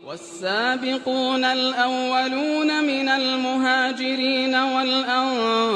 والسابقون الأولون من المهاجرين والأنصار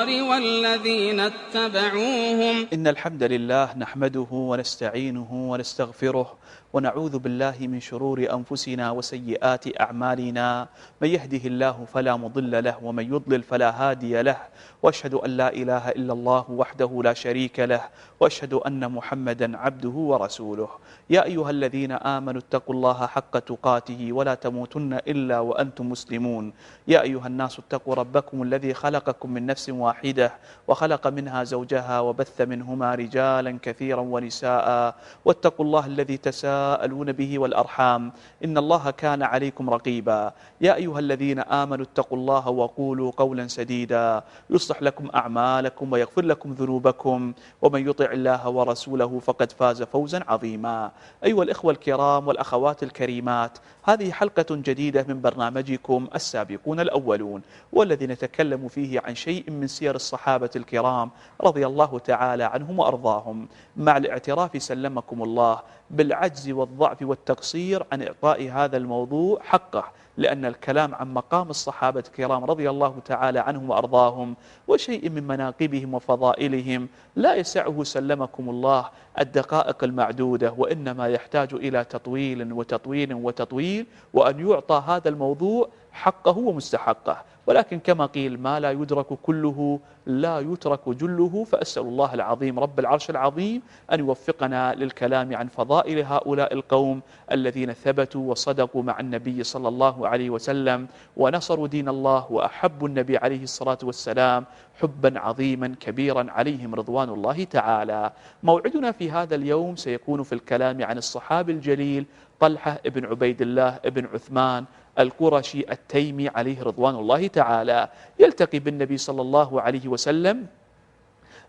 والذين اتبعوهم. إن الحمد لله نحمده ونستعينه ونستغفره ونعوذ بالله من شرور أنفسنا وسيئات أعمالنا، من يهده الله فلا مضل له ومن يضلل فلا هادي له، وأشهد أن لا إله إلا الله وحده لا شريك له، وأشهد أن محمدا عبده ورسوله. يا أيها الذين آمنوا اتقوا الله حق تقاته ولا تموتن إلا وأنتم مسلمون. يا أيها الناس اتقوا ربكم الذي خلقكم من نفس واحدة وخلق منها زوجها وبث منهما رجالا كثيرا ونساء، واتقوا الله الذي تساءلون به والأرحام إن الله كان عليكم رقيبا. يا أيها الذين آمنوا اتقوا الله وقولوا قولا سديدا يصلح لكم أعمالكم ويغفر لكم ذنوبكم، ومن يطع الله ورسوله فقد فاز فوزا عظيما. أيها الإخوة الكرام والأخوات الكريمات، هذه حلقة جديدة من برنامجكم السابقون الأولون، والذي نتكلم فيه عن شيء من سير الصحابة الكرام رضي الله تعالى عنهم وأرضاهم، مع الاعتراف سلمكم الله بالعجز والضعف والتقصير عن إعطاء هذا الموضوع حقه، لأن الكلام عن مقام الصحابة الكرام رضي الله تعالى عنهم وأرضاهم وشيء من مناقبهم وفضائلهم لا يسعه سلمكم الله الدقائق المعدودة، وإنما يحتاج إلى تطويل وتطويل وتطويل، وأن يعطى هذا الموضوع حقه ومستحقه. ولكن كما قيل ما لا يدرك كله لا يترك جله، فأسأل الله العظيم رب العرش العظيم أن يوفقنا للكلام عن فضائل هؤلاء القوم الذين ثبتوا وصدقوا مع النبي صلى الله عليه وسلم ونصروا دين الله وأحبوا النبي عليه الصلاة والسلام حبا عظيما كبيرا عليهم رضوان الله تعالى. موعدنا في هذا اليوم سيكون في الكلام عن الصحابي الجليل طلحة بن عبيد الله بن عثمان القرشي التيمي عليه رضوان الله تعالى، يلتقي بالنبي صلى الله عليه وسلم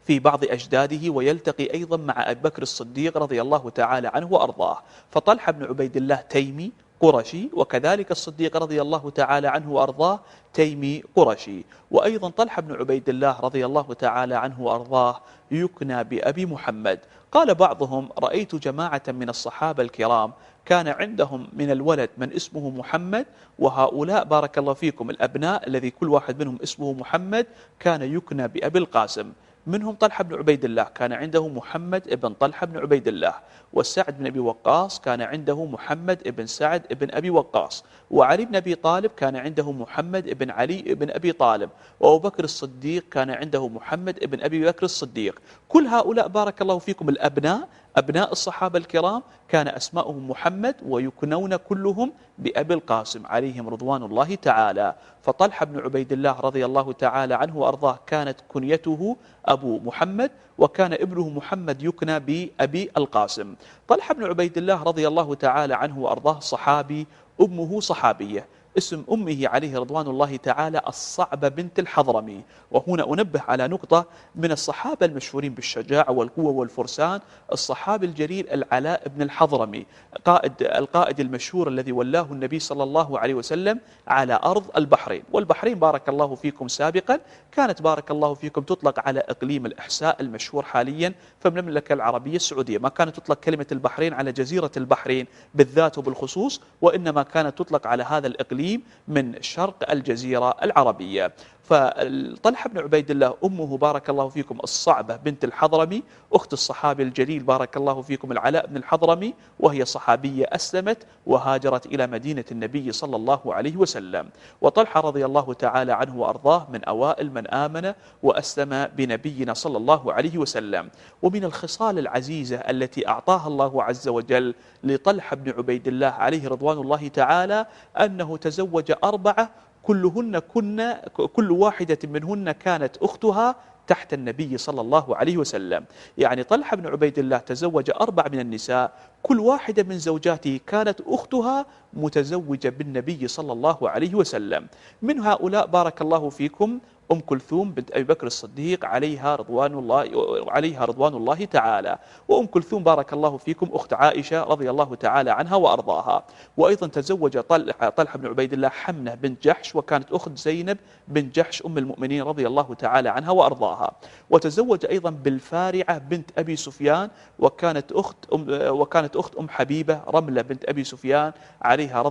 في بعض أجداده، ويلتقي أيضا مع أبي بكر الصديق رضي الله تعالى عنه وأرضاه. فطلحة بن عبيد الله تيمي قرشي، وكذلك الصديق رضي الله تعالى عنه وأرضاه تيمي قرشي. وأيضا طلحة بن عبيد الله رضي الله تعالى عنه وأرضاه يكنى بأبي محمد. قال بعضهم: رأيت جماعة من الصحابة الكرام كان عندهم من الولد من اسمه محمد، وهؤلاء بارك الله فيكم الأبناء الذي كل واحد منهم اسمه محمد كان يكنى بأبي القاسم. منهم طلحة بن عبيد الله كان عنده محمد ابن طلحة بن عبيد الله، والسعد بن أبي وقاص كان عنده محمد ابن سعد ابن أبي وقاص، وعلي بن أبي طالب كان عنده محمد ابن علي ابن أبي طالب، وأبو بكر الصديق كان عنده محمد ابن أبي بكر الصديق. كل هؤلاء بارك الله فيكم الأبناء أبناء الصحابة الكرام كان أسماؤهم محمد، ويكنون كلهم بأبي القاسم عليهم رضوان الله تعالى. فطلحة بن عبيد الله رضي الله تعالى عنه وأرضاه كانت كنيته أبو محمد، وكان ابنه محمد يكنى بأبي القاسم. طلحة بن عبيد الله رضي الله تعالى عنه وأرضاه صحابي، أمه صحابية، اسم أمه عليه رضوان الله تعالى الصعبة بنت الحضرمي. وهنا أنبه على نقطة من الصحابة المشهورين بالشجاعة والقوة والفرسان، الصحابي الجليل العلاء بن الحضرمي القائد المشهور الذي ولاه النبي صلى الله عليه وسلم على أرض البحرين. والبحرين بارك الله فيكم سابقا كانت بارك الله فيكم تطلق على إقليم الإحساء المشهور حاليا في المملكة العربية السعودية. ما كانت تطلق كلمة البحرين على جزيرة البحرين بالذات وبالخصوص، وإنما كانت تطلق على هذا الإقليم من شرق الجزيرة العربية. فطلحة بن عبيد الله أمه بارك الله فيكم الصعبة بنت الحضرمي أخت الصحابي الجليل بارك الله فيكم العلاء بن الحضرمي، وهي صحابية أسلمت وهاجرت إلى مدينة النبي صلى الله عليه وسلم. وطلحة رضي الله تعالى عنه وأرضاه من أوائل من آمن وأسلم بنبينا صلى الله عليه وسلم. ومن الخصال العزيزة التي أعطاها الله عز وجل لطلحة بن عبيد الله عليه رضوان الله تعالى أنه تزوج 4 كل واحدة منهن كانت أختها تحت النبي صلى الله عليه وسلم. يعني طلحة بن عبيد الله تزوج 4 من النساء، كل واحدة من زوجاته كانت أختها متزوجة بالنبي صلى الله عليه وسلم. من هؤلاء بارك الله فيكم أم كلثوم بنت أبي بكر الصديق عليها رضوان الله تعالى. وأم كلثوم بارك الله فيكم أخت عائشة رضي الله تعالى عنها وأرضاها. وأيضا تزوج طلحة بن عبيد الله حمنة بنت جحش، وكانت أخت زينب بنت جحش أم المؤمنين رضي الله تعالى عنها وأرضاها. وتزوج أيضا بالفارعة بنت أبي سفيان، وكانت أخت أم حبيبة رملة بنت أبي سفيان عليها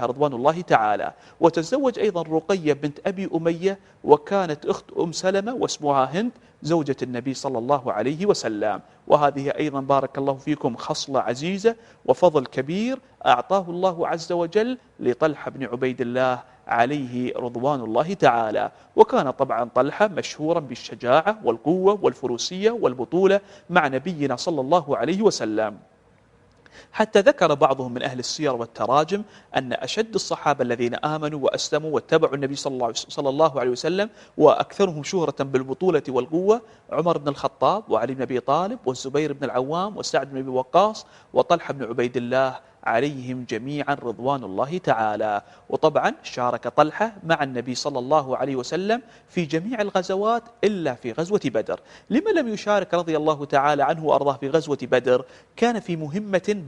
رضوان الله تعالى. وتزوج أيضا رقية بنت أبي أمية، وكانت أخت أم سلمة واسمها هند زوجة النبي صلى الله عليه وسلم. وهذه أيضا بارك الله فيكم خصلة عزيزة وفضل كبير أعطاه الله عز وجل لطلحة بن عبيد الله عليه رضوان الله تعالى. وكان طبعا طلحة مشهورا بالشجاعة والقوة والفروسية والبطولة مع نبينا صلى الله عليه وسلم، حتى ذكر بعضهم من أهل السير والتراجم أن أشد الصحابة الذين آمنوا وأسلموا واتبعوا النبي صلى الله عليه وسلم وأكثرهم شهرة بالبطولة والقوة عمر بن الخطاب وعلي بن أبي طالب والزبير بن العوام وسعد بن أبي وقاص وطلحة بن عبيد الله عليهم جميعا رضوان الله تعالى. وطبعا شارك طلحة مع النبي صلى الله عليه وسلم في جميع الغزوات إلا في غزوة بدر. لما لم يشارك رضي الله تعالى عنه وأرضاه في غزوة بدر؟ كان في مهمة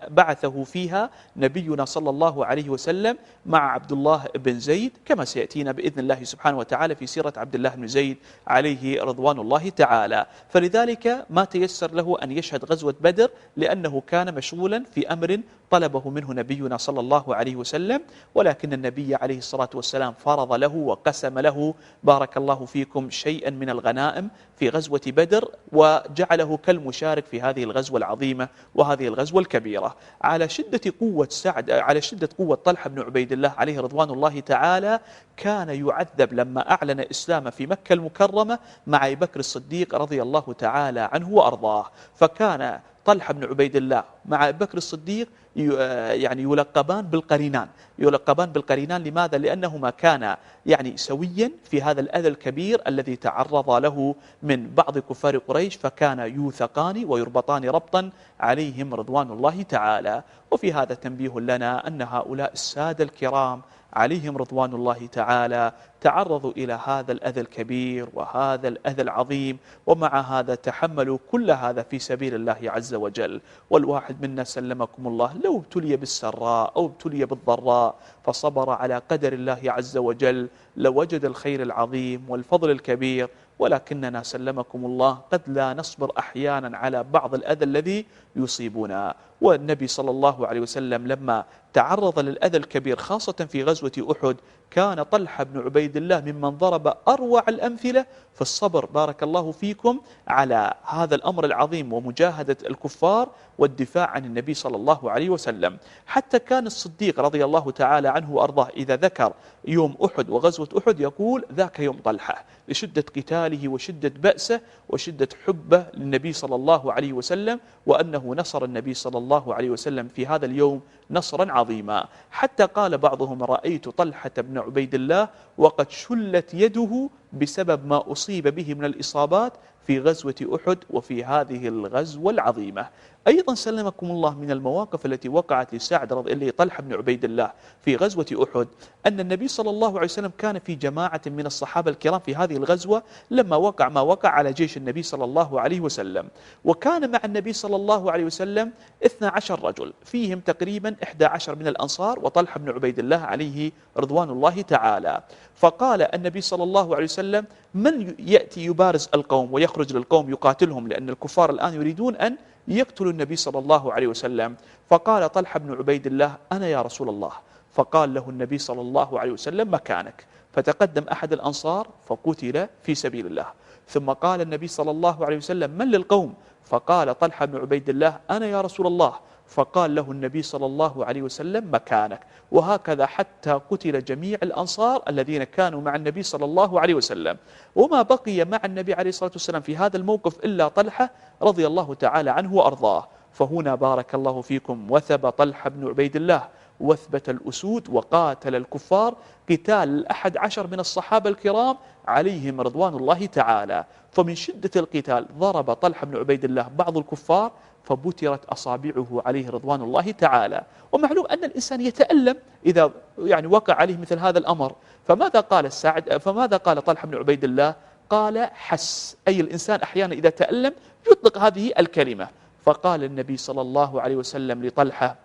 بعثه فيها نبينا صلى الله عليه وسلم مع عبد الله بن زيد، كما سيأتينا بإذن الله سبحانه وتعالى في سيرة عبد الله بن زيد عليه رضوان الله تعالى. فلذلك ما تيسر له أن يشهد غزوة بدر، لأنه كان مشغولا في أمر طلبه منه نبينا صلى الله عليه وسلم. ولكن النبي عليه الصلاة والسلام فرض له وقسم له بارك الله فيكم شيئا من الغنائم في غزوة بدر، وجعله كالمشارك في هذه الغزوة العظيمة وهذه الغزوة الكبيرة. على شدة قوة طلحة بن عبيد الله عليه رضوان الله تعالى كان يعذب لما أعلن إسلامه في مكة المكرمة مع أبي بكر الصديق رضي الله تعالى عنه وأرضاه. فكان طلحة بن عبيد الله مع أبي بكر الصديق يعني يلقبان بالقرينان. لماذا؟ لأنهما كانا يعني سويا في هذا الأذى الكبير الذي تعرض له من بعض كفار قريش، فكان يوثقان ويربطان ربطا عليهم رضوان الله تعالى. وفي هذا تنبيه لنا أن هؤلاء السادة الكرام عليهم رضوان الله تعالى تعرضوا إلى هذا الأذى الكبير وهذا الأذى العظيم، ومع هذا تحملوا كل هذا في سبيل الله عز وجل. والواحد منا سلمكم الله لو ابتلي بالسراء أو ابتلي بالضراء فصبر على قدر الله عز وجل لوجد الخير العظيم والفضل الكبير. ولكننا سلمكم الله قد لا نصبر أحيانا على بعض الأذى الذي يصيبنا. والنبي صلى الله عليه وسلم لما تعرض للأذى الكبير خاصة في غزوة أحد كان طلحة بن عبيد الله ممن ضرب أروع الأمثلة في الصبر بارك الله فيكم على هذا الأمر العظيم ومجاهدة الكفار والدفاع عن النبي صلى الله عليه وسلم. حتى كان الصديق رضي الله تعالى عنه وأرضاه إذا ذكر يوم أحد وغزوة أحد يقول ذاك يوم طلحة، لشدة قتاله وشدة بأسه وشدة حبه للنبي صلى الله عليه وسلم، وأنه نصر النبي صلى الله عليه وسلم في هذا اليوم نصرا عظيما. حتى قال بعضهم رأيت طلحة بن عبيد الله وقد شلت يده بسبب ما أصيب به من الإصابات في غزوة أحد وفي هذه الغزوة العظيمة. أيضا سلمكم الله من المواقف التي وقعت لطلحة بن عبيد الله في غزوة أحد أن النبي صلى الله عليه وسلم كان في جماعة من الصحابة الكرام في هذه الغزوة لما وقع ما وقع على جيش النبي صلى الله عليه وسلم. وكان مع النبي صلى الله عليه وسلم 12 رجل، فيهم تقريبا 11 من الأنصار وطلحة بن عبيد الله عليه رضوان الله تعالى. فقال النبي صلى الله عليه وسلم من يأتي يبارز القوم ويخرج للقوم يقاتلهم، لأن الكفار الآن يريدون أن يقتلوا النبي صلى الله عليه وسلم. فقال طلحة بن عبيد الله أنا يا رسول الله. فقال له النبي صلى الله عليه وسلم مكانك. فتقدم أحد الأنصار فقتل في سبيل الله. ثم قال النبي صلى الله عليه وسلم من للقوم؟ فقال طلحة بن عبيد الله أنا يا رسول الله. فقال له النبي صلى الله عليه وسلم مكانك. وهكذا حتى قتل جميع الأنصار الذين كانوا مع النبي صلى الله عليه وسلم. وما بقي مع النبي عليه الصلاة والسلام في هذا الموقف إلا طلحة رضي الله تعالى عنه وأرضاه. فهنا بارك الله فيكم وثب طلحة بن عبيد الله واثبت الأسود وقاتل الكفار قتال 11 من الصحابة الكرام عليهم رضوان الله تعالى. فمن شدة القتال ضرب طلحة بن عبيد الله بعض الكفار فبترت أصابعه عليه رضوان الله تعالى. ومعلوم أن الإنسان يتألم إذا يعني وقع عليه مثل هذا الأمر. فماذا قال طلحة بن عبيد الله؟ قال حس، أي الإنسان أحيانا إذا تألم يطلق هذه الكلمة. فقال النبي صلى الله عليه وسلم لطلحة: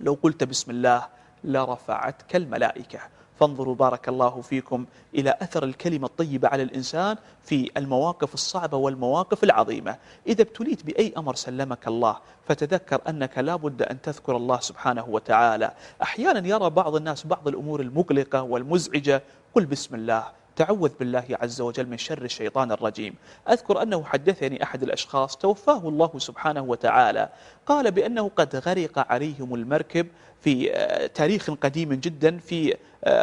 لو قلت بسم الله لرفعتك الملائكة. فانظروا بارك الله فيكم إلى أثر الكلمة الطيبة على الإنسان في المواقف الصعبة والمواقف العظيمة. إذا ابتليت بأي أمر سلمك الله فتذكر أنك لا بد أن تذكر الله سبحانه وتعالى. أحيانا يرى بعض الناس بعض الأمور المقلقة والمزعجة، قل بسم الله، تعوذ بالله عز وجل من شر الشيطان الرجيم. أذكر أنه حدثني أحد الأشخاص توفاه الله سبحانه وتعالى، قال بأنه قد غرق عليهم المركب في تاريخ قديم جدا في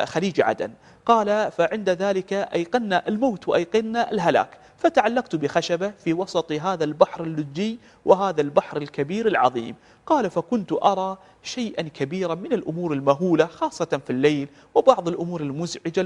خليج عدن. قال فعند ذلك أيقنا الموت وأيقنا الهلاك، فتعلقت بخشبة في وسط هذا البحر اللجي وهذا البحر الكبير العظيم. قال فكنت أرى شيئا كبيرا من الأمور المهولة خاصة في الليل وبعض الأمور المزعجة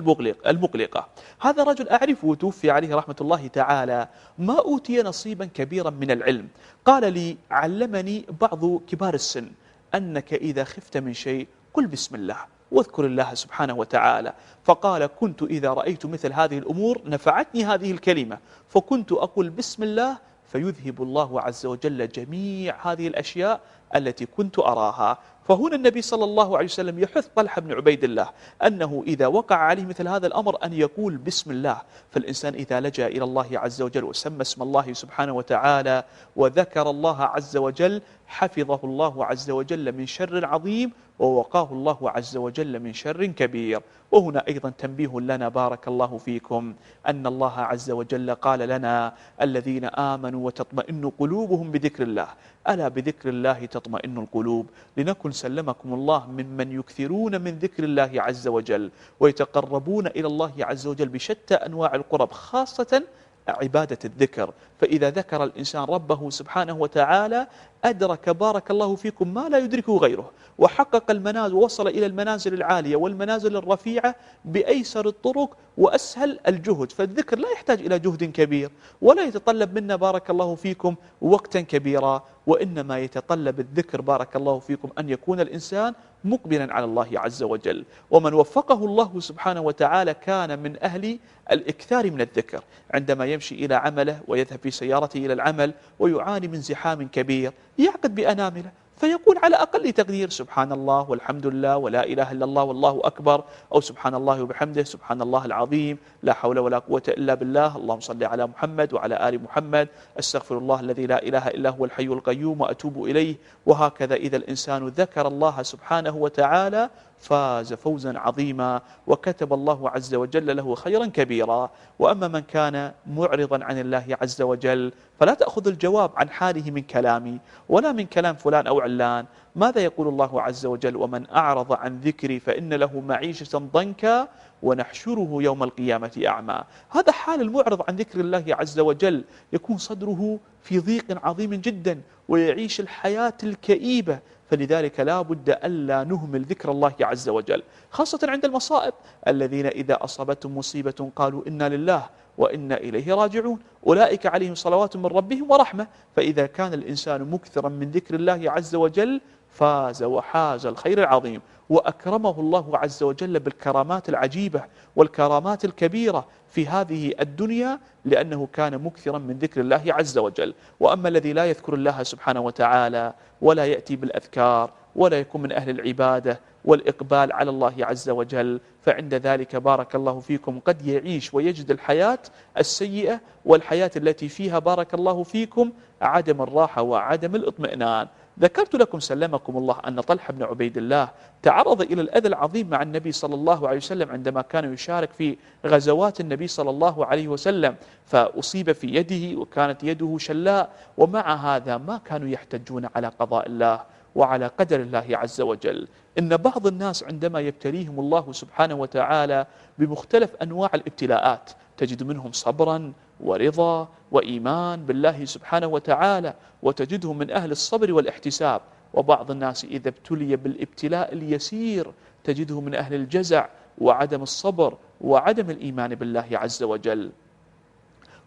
المقلقة. هذا رجل أعرفه توفي عليه رحمة الله تعالى، ما أوتي نصيبا كبيرا من العلم. قال لي علمني بعض كبار السن أنك إذا خفت من شيء قل بسم الله واذكر الله سبحانه وتعالى. فقال كنت إذا رأيت مثل هذه الأمور نفعتني هذه الكلمة، فكنت أقول بسم الله فيذهب الله عز وجل جميع هذه الأشياء التي كنت أراها. فهنا النبي صلى الله عليه وسلم يحث طلحة بن عبيد الله أنه إذا وقع عليه مثل هذا الأمر أن يقول بسم الله. فالإنسان إذا لجأ إلى الله عز وجل وسمى اسم الله سبحانه وتعالى وذكر الله عز وجل حفظه الله عز وجل من شر عظيم ووقاه الله عز وجل من شر كبير. وهنا أيضا تنبيه لنا بارك الله فيكم أن الله عز وجل قال لنا الذين آمنوا وتطمئن قلوبهم بذكر الله، ألا بذكر الله تطمئن القلوب. لنكن سلمكم الله ممن يكثرون من ذكر الله عز وجل ويتقربون إلى الله عز وجل بشتى أنواع القرب، خاصة عبادة الذكر. فإذا ذكر الإنسان ربه سبحانه وتعالى أدرك بارك الله فيكم ما لا يدركه غيره، وحقق المنازل ووصل إلى المنازل العالية والمنازل الرفيعة بأيسر الطرق وأسهل الجهد. فالذكر لا يحتاج إلى جهد كبير ولا يتطلب منا بارك الله فيكم وقتا كبيرا، وإنما يتطلب الذكر بارك الله فيكم أن يكون الإنسان مقبلا على الله عز وجل. ومن وفقه الله سبحانه وتعالى كان من أهل الإكثار من الذكر. عندما يمشي إلى عمله ويذهب في سيارته إلى العمل ويعاني من زحام كبير يعقد بأنامله فيقول على أقل تقدير سبحان الله والحمد لله ولا إله إلا الله والله أكبر، أو سبحان الله وبحمده سبحان الله العظيم لا حول ولا قوة إلا بالله، اللهم صل على محمد وعلى آل محمد، أستغفر الله الذي لا إله إلا هو الحي القيوم وأتوب إليه. وهكذا إذا الإنسان ذكر الله سبحانه وتعالى فاز فوزا عظيما وكتب الله عز وجل له خيرا كبيرا. وأما من كان معرضا عن الله عز وجل فلا تأخذ الجواب عن حاله من كلامي ولا من كلام فلان أو علان. ماذا يقول الله عز وجل؟ ومن أعرض عن ذكري فإن له معيشة ضنكا ونحشره يوم القيامة أعمى. هذا حال المعرض عن ذكر الله عز وجل، يكون صدره في ضيق عظيم جدا ويعيش الحياة الكئيبة. فلذلك لا بد ألا نهمل ذكر الله عز وجل، خاصة عند المصائب. الذين إذا أصابتهم مصيبة قالوا إنا لله وإنا إليه راجعون أولئك عليهم صلوات من ربهم ورحمة. فإذا كان الإنسان مكثرا من ذكر الله عز وجل فاز وحاز الخير العظيم، وأكرمه الله عز وجل بالكرامات العجيبة والكرامات الكبيرة في هذه الدنيا لأنه كان مكثرا من ذكر الله عز وجل. وأما الذي لا يذكر الله سبحانه وتعالى ولا يأتي بالأذكار ولا يكون من أهل العبادة والإقبال على الله عز وجل فعند ذلك بارك الله فيكم قد يعيش ويجد الحياة السيئة والحياة التي فيها بارك الله فيكم عدم الراحة وعدم الاطمئنان. ذكرت لكم سلمكم الله أن طلحة بن عبيد الله تعرض إلى الأذى العظيم مع النبي صلى الله عليه وسلم عندما كان يشارك في غزوات النبي صلى الله عليه وسلم، فأصيب في يده وكانت يده شلاء، ومع هذا ما كانوا يحتجون على قضاء الله وعلى قدر الله عز وجل. إن بعض الناس عندما يبتليهم الله سبحانه وتعالى بمختلف أنواع الابتلاءات تجد منهم صبرا ورضا وإيمان بالله سبحانه وتعالى، وتجدهم من أهل الصبر والاحتساب. وبعض الناس إذا ابتلي بالابتلاء اليسير تجده من أهل الجزع وعدم الصبر وعدم الإيمان بالله عز وجل.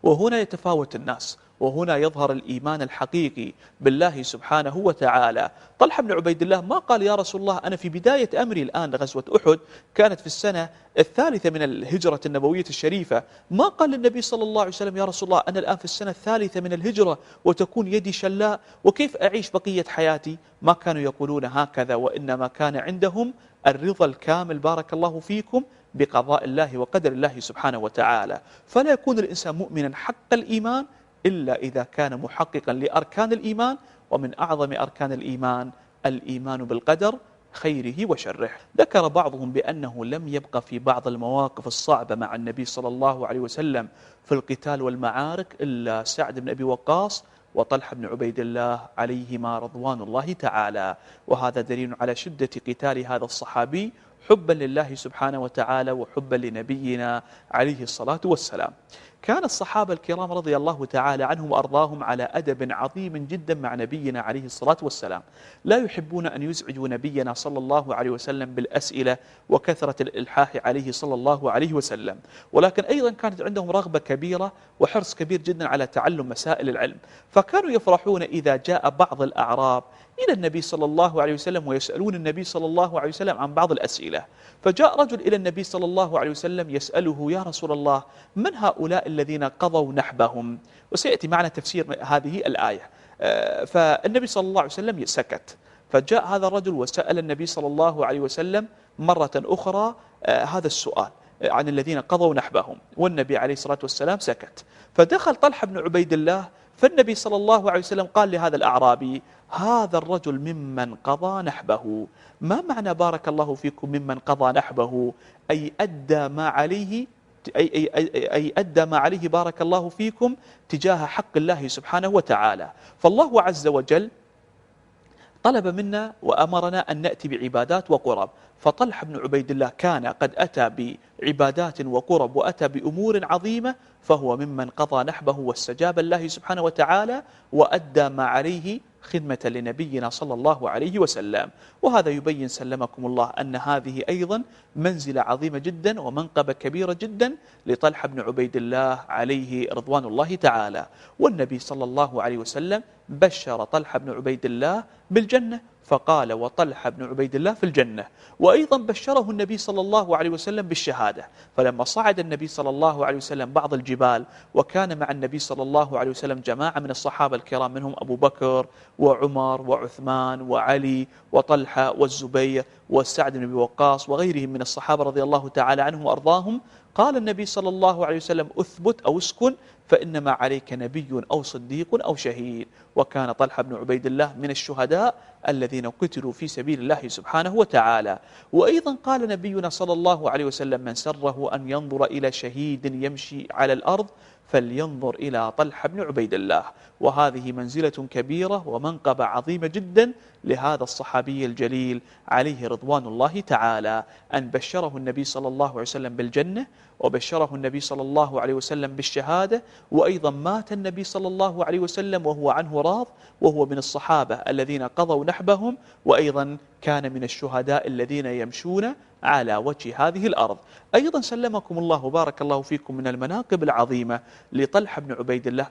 وهنا يتفاوت الناس، وهنا يظهر الإيمان الحقيقي بالله سبحانه وتعالى. طلحة بن عبيد الله ما قال يا رسول الله أنا في بداية أمري الآن لغزوة أحد كانت في السنة الثالثة من الهجرة النبوية الشريفة، ما قال للنبي صلى الله عليه وسلم يا رسول الله أنا الآن في السنة الثالثة من الهجرة وتكون يدي شلاء وكيف أعيش بقية حياتي. ما كانوا يقولون هكذا، وإنما كان عندهم الرضا الكامل بارك الله فيكم بقضاء الله وقدر الله سبحانه وتعالى. فلا يكون الإنسان مؤمنا حق الإيمان إلا إذا كان محققا لأركان الإيمان، ومن أعظم أركان الإيمان الإيمان بالقدر خيره وشره. ذكر بعضهم بأنه لم يبقى في بعض المواقف الصعبة مع النبي صلى الله عليه وسلم في القتال والمعارك إلا سعد بن أبي وقاص وطلحة بن عبيد الله عليهما رضوان الله تعالى. وهذا دليل على شدة قتال هذا الصحابي حبا لله سبحانه وتعالى وحبا لنبينا عليه الصلاة والسلام. كان الصحابة الكرام رضي الله تعالى عنهم وأرضاهم على أدب عظيم جدا مع نبينا عليه الصلاة والسلام، لا يحبون أن يزعجوا نبينا صلى الله عليه وسلم بالأسئلة وكثرة الإلحاح عليه صلى الله عليه وسلم، ولكن أيضا كانت عندهم رغبة كبيرة وحرص كبير جدا على تعلم مسائل العلم. فكانوا يفرحون إذا جاء بعض الأعراب إلى النبي صلى الله عليه وسلم ويسألون النبي صلى الله عليه وسلم عن بعض الأسئلة. فجاء رجل إلى النبي صلى الله عليه وسلم يسأله يا رسول الله من هؤلاء الذين قضوا نحبهم؟ وسيأتي معنا تفسير هذه الآية. فالنبي صلى الله عليه وسلم سكت، فجاء هذا الرجل وسأل النبي صلى الله عليه وسلم مرة أخرى هذا السؤال عن الذين قضوا نحبهم، والنبي عليه الصلاة والسلام سكت. فدخل طلحة بن عبيد الله، فالنبي صلى الله عليه وسلم قال لهذا الأعرابي هذا الرجل ممن قضى نحبه. ما معنى بارك الله فيكم ممن قضى نحبه؟ أي أدى ما عليه، أي أدى ما عليه بارك الله فيكم تجاه حق الله سبحانه وتعالى. فالله عز وجل طلب منا وأمرنا أن نأتي بعبادات وقرب، فطلحة بن عبيد الله كان قد أتى بعبادات وقرب وأتى بأمور عظيمة، فهو ممن قضى نحبه واستجاب الله سبحانه وتعالى وأدى ما عليه خدمة لنبينا صلى الله عليه وسلم. وهذا يبين سلمكم الله أن هذه أيضا منزلة عظيمة جدا ومنقبة كبيرة جدا لطلحة بن عبيد الله عليه رضوان الله تعالى. والنبي صلى الله عليه وسلم بشر طلحة بن عبيد الله بالجنة، فقال وطلحة بن عبيد الله في الجنة. وأيضا بشره النبي صلى الله عليه وسلم بالشهادة، فلما صعد النبي صلى الله عليه وسلم بعض الجبال وكان مع النبي صلى الله عليه وسلم جماعة من الصحابة الكرام منهم أبو بكر وعمر وعثمان وعلي وطلحة والزبير والسعد بن أبي وقاص وغيرهم من الصحابة رضي الله تعالى عنهم وأرضاهم، قال النبي صلى الله عليه وسلم أثبت أو اسكن فإنما عليك نبي أو صديق أو شهيد. وكان طلحة بن عبيد الله من الشهداء الذين قتلوا في سبيل الله سبحانه وتعالى. وأيضا قال نبينا صلى الله عليه وسلم من سره أن ينظر إلى شهيد يمشي على الأرض فلينظر إلى طلحة بن عبيد الله. وهذه منزلة كبيرة ومنقبة عظيمة جدا لهذا الصحابي الجليل عليه رضوان الله تعالى، أن بشره النبي صلى الله عليه وسلم بالجنة، وبشره النبي صلى الله عليه وسلم بالشهادة، وأيضا مات النبي صلى الله عليه وسلم وهو عنه راض، وهو من الصحابة الذين قضوا نحبهم، وأيضا كان من الشهداء الذين يمشون على وجه هذه الأرض. أيضا سلمكم الله وبارك الله فيكم من المناقب العظيمة لطلحة بن عبيد الله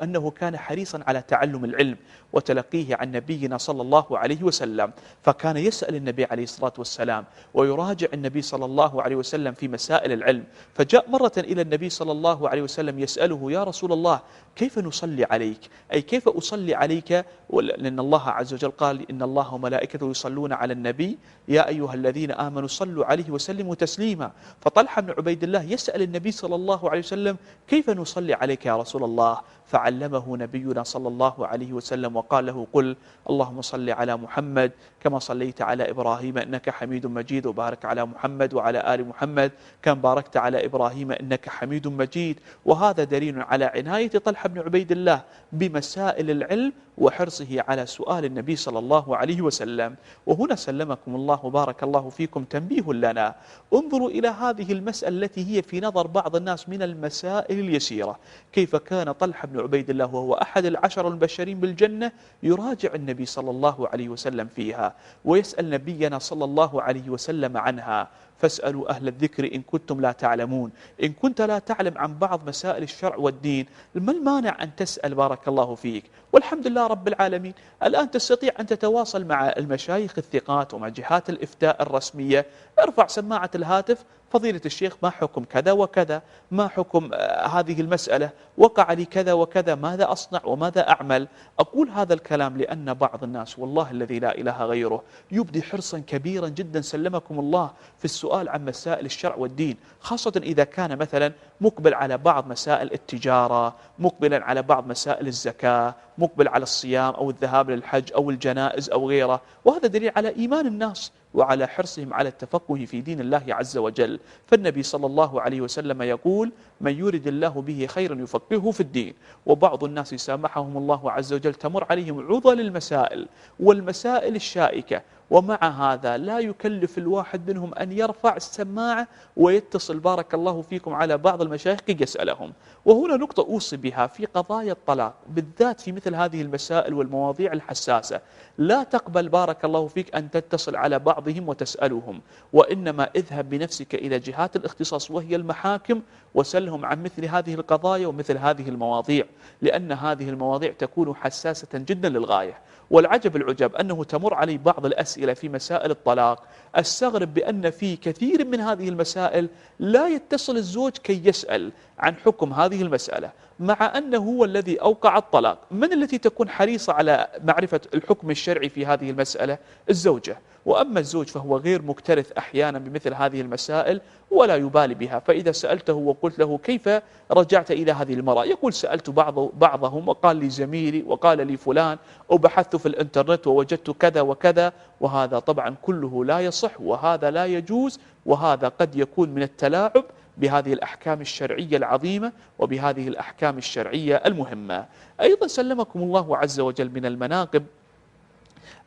أنه كان حريصا على تعلم العلم وتلقيه عن نبينا صلى الله عليه وسلم، فكان يسأل النبي عليه الصلاة والسلام ويراجع النبي صلى الله عليه وسلم في مسائل العلم. فجاء مرة إلى النبي صلى الله عليه وسلم يسأله يا رسول الله كيف نصلي عليك؟ أي كيف أصلي عليك؟ لأن الله عز وجل قال إن الله وملائكته يصلون على النبي يا أيها الذين آمنوا صلوا عليه وسلموا تسليما. فطلحة بن عبيد الله يسأل النبي صلى الله عليه وسلم كيف نصلي عليك يا رسول الله؟ فعلمه نبينا صلى الله عليه وسلم وقال له قل اللهم صل على محمد كما صليت على إبراهيم إنك حميد مجيد، وبارك على محمد وعلى آل محمد كما باركت على إبراهيم إنك حميد مجيد. وهذا دليل على عناية طلحة بن عبيد الله بمسائل العلم وحرصه على سؤال النبي صلى الله عليه وسلم. وهنا سلمكم الله وبارك الله فيكم تنبيه لنا، انظروا إلى هذه المسألة التي هي في نظر بعض الناس من المسائل اليسيرة، كيف كان طلحة بن عبيد الله وهو أحد العشر المبشرين بالجنة يراجع النبي صلى الله عليه وسلم فيها، ويسأل نبينا صلى الله عليه وسلم عنها. فاسألوا أهل الذكر إن كنتم لا تعلمون. إن كنت لا تعلم عن بعض مسائل الشرع والدين، ما المانع أن تسأل بارك الله فيك؟ والحمد لله رب العالمين الآن تستطيع أن تتواصل مع المشايخ الثقات ومع جهات الإفتاء الرسمية. ارفع سماعة الهاتف: فضيلة الشيخ، ما حكم كذا وكذا؟ ما حكم هذه المسألة؟ وقع لي كذا وكذا، ماذا أصنع وماذا أعمل؟ أقول هذا الكلام لأن بعض الناس والله الذي لا إله غيره يبدي حرصا كبيرا جدا سلمكم الله في السؤال عن مسائل الشرع والدين، خاصة إذا كان مثلا مقبل على بعض مسائل التجارة، مقبلا على بعض مسائل الزكاة، مقبل على الصيام أو الذهاب للحج أو الجنائز أو غيره. وهذا دليل على إيمان الناس وعلى حرصهم على التفقه في دين الله عز وجل. فالنبي صلى الله عليه وسلم يقول: من يرد الله به خيرا يفقهه في الدين. وبعض الناس سامحهم الله عز وجل تمر عليهم عضل المسائل والمسائل الشائكة، ومع هذا لا يكلف الواحد منهم أن يرفع السماعة ويتصل بارك الله فيكم على بعض المشايخ يسألهم. وهنا نقطة أوصي بها في قضايا الطلاق بالذات في مثل هذه المسائل والمواضيع الحساسة: لا تقبل بارك الله فيك أن تتصل على بعضهم وتسألهم، وإنما اذهب بنفسك إلى جهات الاختصاص وهي المحاكم وسلهم عن مثل هذه القضايا ومثل هذه المواضيع، لأن هذه المواضيع تكون حساسة جدا للغاية. والعجب العجب أنه تمر علي بعض الأسئلة في مسائل الطلاق، أستغرب بأن في كثير من هذه المسائل لا يتصل الزوج كي يسأل عن حكم هذه المسألة، مع أنه هو الذي أوقع الطلاق. من التي تكون حريصة على معرفة الحكم الشرعي في هذه المسألة؟ الزوجة. وأما الزوج فهو غير مكترث أحيانا بمثل هذه المسائل ولا يبالي بها. فإذا سألته وقلت له: كيف رجعت إلى هذه المرأة؟ يقول: سألت بعضهم وقال لي زميلي وقال لي فلان، وبحثت في الإنترنت ووجدت كذا وكذا. وهذا طبعا كله لا يصح، وهذا لا يجوز، وهذا قد يكون من التلاعب بهذه الأحكام الشرعية العظيمة وبهذه الأحكام الشرعية المهمة. أيضا سلمكم الله عز وجل من المناقب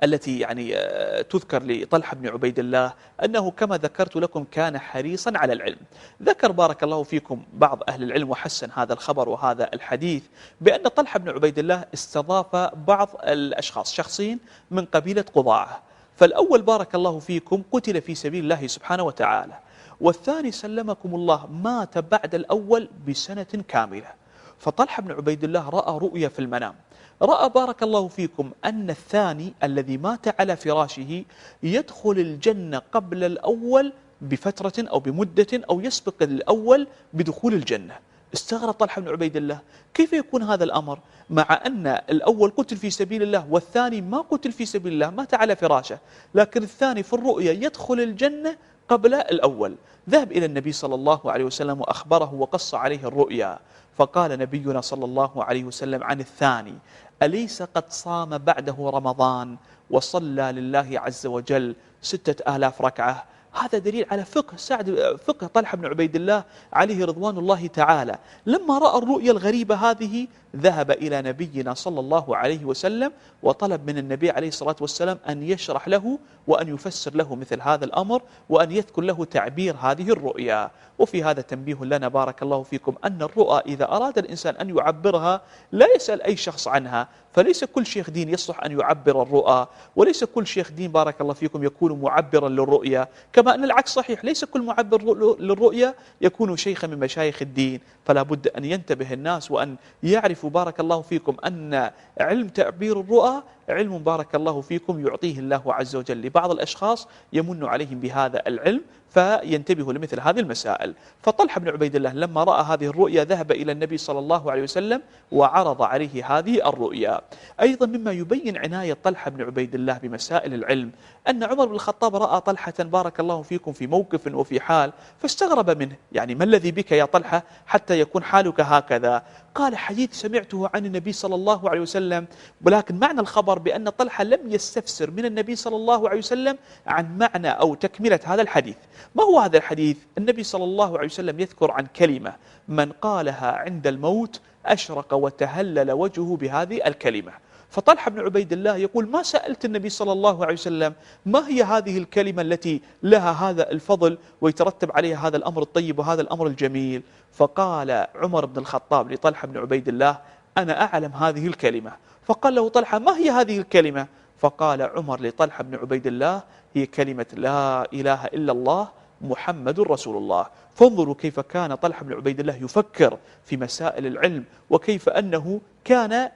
التي تذكر لطلحة بن عبيد الله أنه كما ذكرت لكم كان حريصا على العلم. ذكر بارك الله فيكم بعض أهل العلم وحسن هذا الخبر وهذا الحديث بأن طلحة بن عبيد الله استضاف بعض الأشخاص، شخصين من قبيلة قضاعة. فالأول بارك الله فيكم قتل في سبيل الله سبحانه وتعالى، والثاني سلمكم الله مات بعد الأول بسنة كاملة. فطلحة بن عبيد الله رأى رؤيا في المنام، رأى بارك الله فيكم أن الثاني الذي مات على فراشه يدخل الجنة قبل الأول بفترة أو بمدة، أو يسبق الأول بدخول الجنة. استغرب طلحة بن عبيد الله: كيف يكون هذا الأمر مع أن الأول قتل في سبيل الله والثاني ما قتل في سبيل الله، مات على فراشه، لكن الثاني في الرؤيا يدخل الجنة قبل الأول؟ ذهب إلى النبي صلى الله عليه وسلم وأخبره وقص عليه الرؤيا، فقال نبينا صلى الله عليه وسلم عن الثاني: أليس قد صام بعده رمضان وصلى لله عز وجل 6000 ركعة؟ هذا دليل على فقه طلحة بن عبيد الله عليه رضوان الله تعالى. لما رأى الرؤيا الغريبة هذه ذهب إلى نبينا صلى الله عليه وسلم وطلب من النبي عليه الصلاة والسلام أن يشرح له وأن يفسر له مثل هذا الأمر وأن يذكر له تعبير هذه الرؤيا. وفي هذا تنبيه لنا بارك الله فيكم أن الرؤى إذا أراد الإنسان أن يعبرها لا يسأل أي شخص عنها، فليس كل شيخ دين يصلح أن يعبر الرؤى، وليس كل شيخ دين بارك الله فيكم يكون معبرا للرؤيا، كما أن العكس صحيح، ليس كل معبر للرؤيا يكون شيخا من مشايخ الدين. فلا بد أن ينتبه الناس وأن يعرفوا بارك الله فيكم أن علم تعبير الرؤى علم بارك الله فيكم يعطيه الله عز وجل لبعض الأشخاص يمن عليهم بهذا العلم، فينتبهوا لمثل هذه المسائل. فطلحة بن عبيد الله لما رأى هذه الرؤيا ذهب إلى النبي صلى الله عليه وسلم وعرض عليه هذه الرؤيا. أيضا مما يبين عناية طلحة بن عبيد الله بمسائل العلم أن عمر بن الخطاب رأى طلحة بارك الله فيكم في موقف وفي حال فاستغرب منه: يعني ما الذي بك يا طلحة حتى يكون حالك هكذا؟ قال: حديث سمعته عن النبي صلى الله عليه وسلم، ولكن معنى الخبر بأن طلحة لم يستفسر من النبي صلى الله عليه وسلم عن معنى أو تكملة هذا الحديث. ما هو هذا الحديث؟ النبي صلى الله عليه وسلم يذكر عن كلمة من قالها عند الموت أشرق وتهلل وجهه بهذه الكلمة. فطلحة بن عبيد الله يقول ما سألت النبي صلى الله عليه وسلم ما هي هذه الكلمة التي لها هذا الفضل ويترتب عليها هذا الأمر الطيب وهذا الأمر الجميل. فقال عمر بن الخطاب لطلحة بن عبيد الله أنا أعلم هذه الكلمة. فقال له طلحة ما هي هذه الكلمة؟ فقال عمر لطلحة بن عبيد الله هي كلمة لا إله إلا الله محمد رسول الله. فانظروا كيف كان طلحة بن عبيد الله يفكر في مسائل العلم، وكيف أنه كان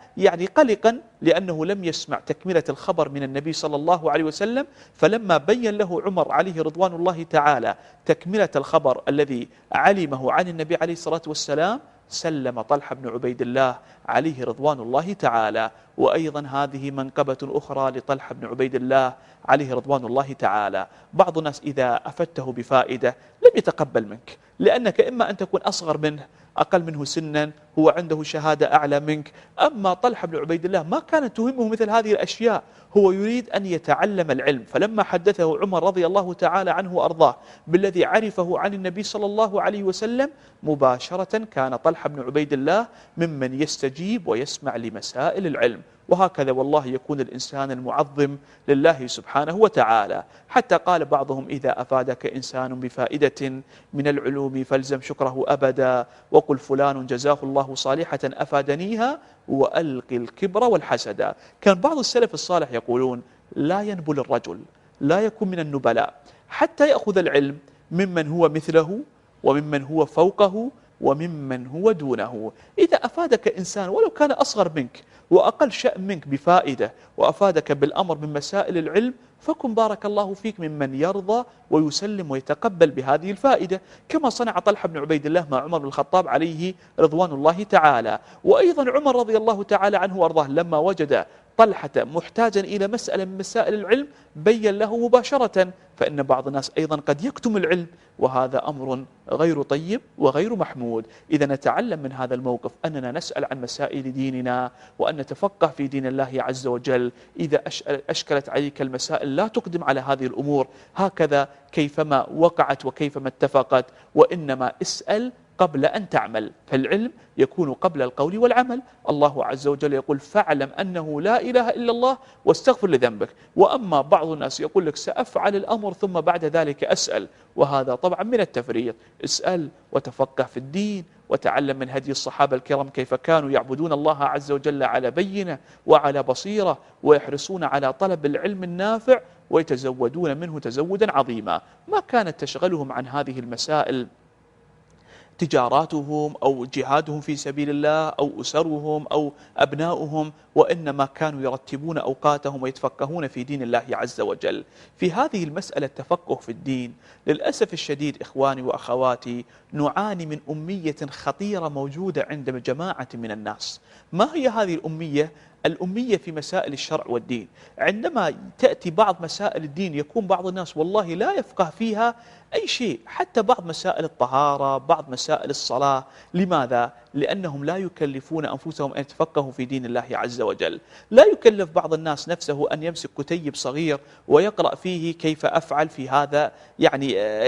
قلقا لأنه لم يسمع تكملة الخبر من النبي صلى الله عليه وسلم. فلما بين له عمر عليه رضوان الله تعالى تكملة الخبر الذي علمه عن النبي عليه الصلاة والسلام سلم طلحة بن عبيد الله عليه رضوان الله تعالى. وأيضا هذه منقبة أخرى لطلحة بن عبيد الله عليه رضوان الله تعالى. بعض الناس إذا أفدته بفائدة لم يتقبل منك، لأنك إما أن تكون أصغر منه، أقل منه سنا، هو عنده شهادة أعلى منك. أما طلحة بن عبيد الله ما كانت تهمه مثل هذه الأشياء، هو يريد أن يتعلم العلم. فلما حدثه عمر رضي الله تعالى عنه وأرضاه بالذي عرفه عن النبي صلى الله عليه وسلم مباشرة كان طلحة بن عبيد الله ممن يستجيب ويسمع لمسائل العلم. وهكذا والله يكون الإنسان المعظم لله سبحانه وتعالى. حتى قال بعضهم إذا أفادك إنسان بفائدة من العلوم فالزم شكره أبدا، وقل فلان جزاه الله صالحة أفادنيها وألقي الكبر والحسد. كان بعض السلف الصالح يقولون لا ينبل الرجل، لا يكون من النبلاء حتى يأخذ العلم ممن هو مثله وممن هو فوقه وممن هو دونه. إذا أفادك إنسان ولو كان أصغر منك وأقل شأن منك بفائدة وأفادك بالأمر من مسائل العلم فكن بارك الله فيك ممن يرضى ويسلم ويتقبل بهذه الفائدة، كما صنع طلحة بن عبيد الله مع عمر بن الخطاب عليه رضوان الله تعالى. وأيضا عمر رضي الله تعالى عنه وأرضاه لما وجد طلحة محتاجا إلى مسألة من مسائل العلم بين له مباشرة. فإن بعض الناس أيضا قد يكتم العلم، وهذا أمر غير طيب وغير محمود. إذا نتعلم من هذا الموقف أننا نسأل عن مسائل ديننا وأن نتفقه في دين الله عز وجل. إذا أشكلت عليك المسائل لا تقدم على هذه الأمور هكذا كيفما وقعت وكيفما اتفقت، وإنما اسأل قبل أن تعمل. فالعلم يكون قبل القول والعمل. الله عز وجل يقول فاعلم أنه لا إله إلا الله واستغفر لذنبك. وأما بعض الناس يقول لك سأفعل الأمر ثم بعد ذلك أسأل، وهذا طبعا من التفريط. اسأل وتفقه في الدين وتعلم من هدي الصحابة الكرام كيف كانوا يعبدون الله عز وجل على بينة وعلى بصيرة، ويحرصون على طلب العلم النافع ويتزودون منه تزودا عظيما. ما كانت تشغلهم عن هذه المسائل تجاراتهم أو جهادهم في سبيل الله أو أسرهم أو أبناؤهم، وإنما كانوا يرتبون أوقاتهم ويتفقهون في دين الله عز وجل. في هذه المسألة التفقه في الدين للأسف الشديد إخواني وأخواتي نعاني من أمية خطيرة موجودة عند جماعة من الناس. ما هي هذه الأمية؟ الأمية في مسائل الشرع والدين. عندما تأتي بعض مسائل الدين يكون بعض الناس والله لا يفقه فيها أي شيء، حتى بعض مسائل الطهارة، بعض مسائل الصلاة. لماذا؟ لأنهم لا يكلفون أنفسهم أن يتفقهوا في دين الله عز وجل. لا يكلف بعض الناس نفسه أن يمسك كتيب صغير ويقرأ فيه كيف أفعل في هذا،